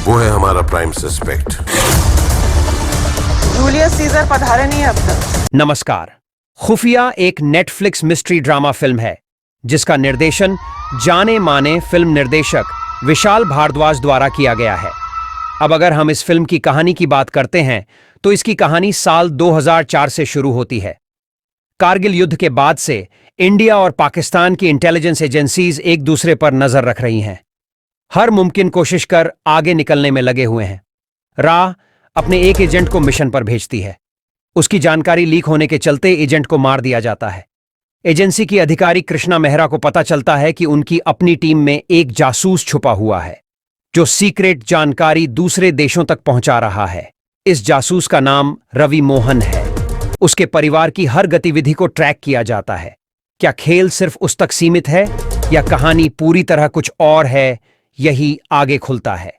वो है हमारा प्राइम सस्पेक्ट। जूलियस सीजर पधारे नहीं अब तक। नमस्कार। खुफिया एक नेटफ्लिक्स मिस्ट्री ड्रामा फिल्म है जिसका निर्देशन जाने माने फिल्म निर्देशक विशाल भारद्वाज द्वारा किया गया है। अब अगर हम इस फिल्म की कहानी की बात करते हैं तो इसकी कहानी साल 2004 से शुरू होती है। कारगिल युद्ध के बाद से इंडिया और पाकिस्तान की इंटेलिजेंस एजेंसीज एक दूसरे पर नजर रख रही हैं, हर मुमकिन कोशिश कर आगे निकलने में लगे हुए हैं। रा अपने एक एजेंट को मिशन पर भेजती है। उसकी जानकारी लीक होने के चलते एजेंट को मार दिया जाता है। एजेंसी की अधिकारी कृष्णा मेहरा को पता चलता है कि उनकी अपनी टीम में एक जासूस छुपा हुआ है जो सीक्रेट जानकारी दूसरे देशों तक पहुंचा रहा है। इस जासूस का नाम रवि मोहन है। उसके परिवार की हर गतिविधि को ट्रैक किया जाता है। क्या खेल सिर्फ उस तक सीमित है या कहानी पूरी तरह कुछ और है, यही आगे खुलता है।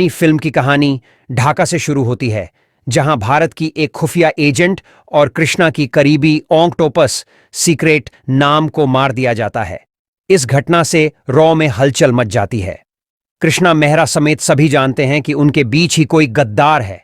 फिल्म की कहानी ढाका से शुरू होती है, जहां भारत की एक खुफिया एजेंट और कृष्णा की करीबी ऑक्टोपस सीक्रेट नाम को मार दिया जाता है। इस घटना से रॉ में हलचल मच जाती है। कृष्णा मेहरा समेत सभी जानते हैं कि उनके बीच ही कोई गद्दार है,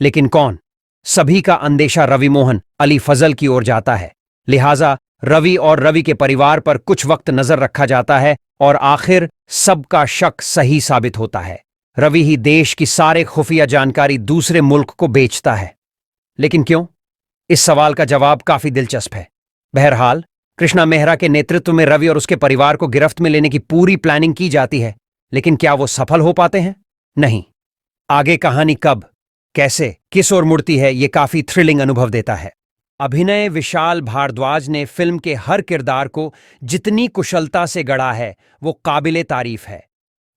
लेकिन कौन? सभी का अंदेशा रवि मोहन अली फजल की ओर जाता है। लिहाजा रवि और रवि के परिवार पर कुछ वक्त नजर रखा जाता है और आखिर सबका शक सही साबित होता है। रवि ही देश की सारे खुफिया जानकारी दूसरे मुल्क को बेचता है। लेकिन क्यों? इस सवाल का जवाब काफी दिलचस्प है। बहरहाल कृष्णा मेहरा के नेतृत्व में रवि और उसके परिवार को गिरफ्त में लेने की पूरी प्लानिंग की जाती है, लेकिन क्या वो सफल हो पाते हैं? नहीं। आगे कहानी कब, कैसे, किस ओर मुड़ती है, ये काफी थ्रिलिंग अनुभव देता है। अभिनय विशाल भारद्वाज ने फिल्म के हर किरदार को जितनी कुशलता से गढ़ा है वो काबिले तारीफ है।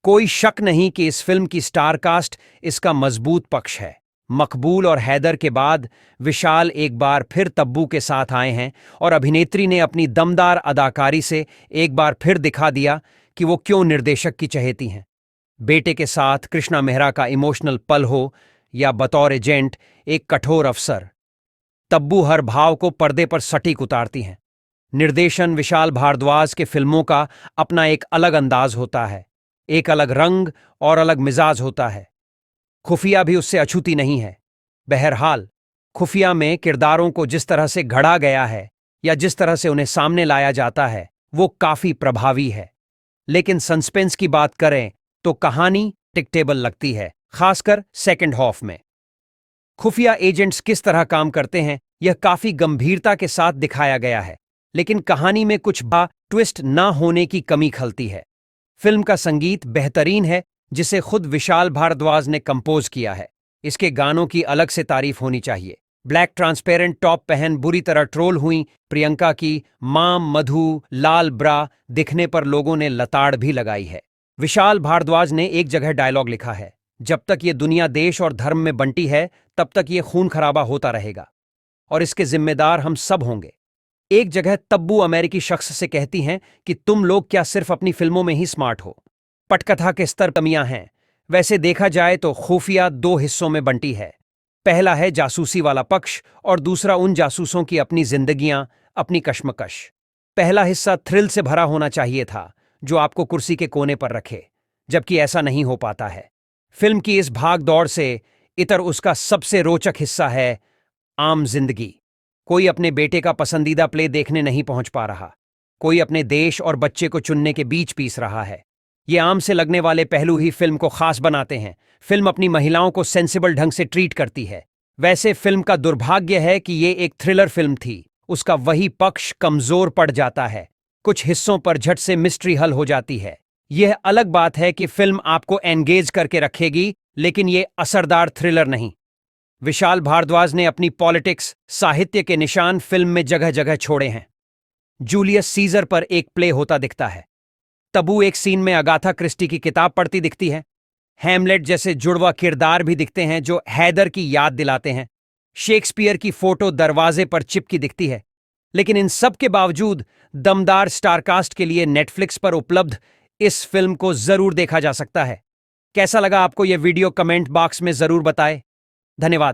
कोई शक नहीं कि इस फिल्म की स्टार कास्ट इसका मजबूत पक्ष है। मकबूल और हैदर के बाद विशाल एक बार फिर तब्बू के साथ आए हैं और अभिनेत्री ने अपनी दमदार अदाकारी से एक बार फिर दिखा दिया कि वो क्यों निर्देशक की चहेती हैं। बेटे के साथ कृष्णा मेहरा का इमोशनल पल हो या बतौर एजेंट एक कठोर अफसर, तब्बू हर भाव को पर्दे पर सटीक उतारती हैं। निर्देशन विशाल भारद्वाज के फिल्मों का अपना एक अलग अंदाज होता है, एक अलग रंग और अलग मिजाज होता है। खुफिया भी उससे अछूती नहीं है। बहरहाल खुफिया में किरदारों को जिस तरह से घड़ा गया है या जिस तरह से उन्हें सामने लाया जाता है वो काफी प्रभावी है। लेकिन सस्पेंस की बात करें तो कहानी टिकटेबल लगती है, खासकर सेकंड हाफ में। खुफिया एजेंट्स किस तरह काम करते हैं यह काफी गंभीरता के साथ दिखाया गया है, लेकिन कहानी में कुछ ट्विस्ट ना होने की कमी खलती है। फिल्म का संगीत बेहतरीन है, जिसे खुद विशाल भारद्वाज ने कंपोज किया है। इसके गानों की अलग से तारीफ होनी चाहिए। ब्लैक ट्रांसपेरेंट टॉप पहन बुरी तरह ट्रोल हुई प्रियंका की माम मधु लाल ब्रा दिखने पर लोगों ने लताड़ भी लगाई है। विशाल भारद्वाज ने एक जगह डायलॉग लिखा है, जब तक ये दुनिया देश और धर्म में बंटी है तब तक ये खून खराबा होता रहेगा और इसके जिम्मेदार हम सब होंगे। एक जगह तब्बू अमेरिकी शख्स से कहती हैं कि तुम लोग क्या सिर्फ अपनी फिल्मों में ही स्मार्ट हो? पटकथा के स्तर कमियां हैं। वैसे देखा जाए तो खुफिया दो हिस्सों में बंटी है। पहला है जासूसी वाला पक्ष और दूसरा उन जासूसों की अपनी जिंदगियां, अपनी कश्मकश। पहला हिस्सा थ्रिल से भरा होना चाहिए था, जो आपको कुर्सी के कोने पर रखे, जबकि ऐसा नहीं हो पाता है। फिल्म की इस भाग दौड़ से इतर उसका सबसे रोचक हिस्सा है आम जिंदगी। कोई अपने बेटे का पसंदीदा प्ले देखने नहीं पहुंच पा रहा, कोई अपने देश और बच्चे को चुनने के बीच पीस रहा है। ये आम से लगने वाले पहलू ही फिल्म को खास बनाते हैं। फिल्म अपनी महिलाओं को सेंसिबल ढंग से ट्रीट करती है। वैसे फिल्म का दुर्भाग्य है कि ये एक थ्रिलर फिल्म थी, उसका वही पक्ष कमजोर पड़ जाता है। कुछ हिस्सों पर झट से मिस्ट्री हल हो जाती है। यह अलग बात है कि फिल्म आपको एंगेज करके रखेगी, लेकिन ये असरदार थ्रिलर नहीं। विशाल भारद्वाज ने अपनी पॉलिटिक्स, साहित्य के निशान फिल्म में जगह जगह छोड़े हैं। जूलियस सीजर पर एक प्ले होता दिखता है। तब्बू एक सीन में अगाथा क्रिस्टी की किताब पढ़ती दिखती है। हैमलेट जैसे जुड़वा किरदार भी दिखते हैं जो हैदर की याद दिलाते हैं। शेक्सपियर की फोटो दरवाजे पर चिपकी दिखती है। लेकिन इन सब के बावजूद दमदार स्टारकास्ट के लिए नेटफ्लिक्स पर उपलब्ध इस फिल्म को जरूर देखा जा सकता है। कैसा लगा आपको यह वीडियो? कमेंट बॉक्स में जरूर बताएं। धन्यवाद।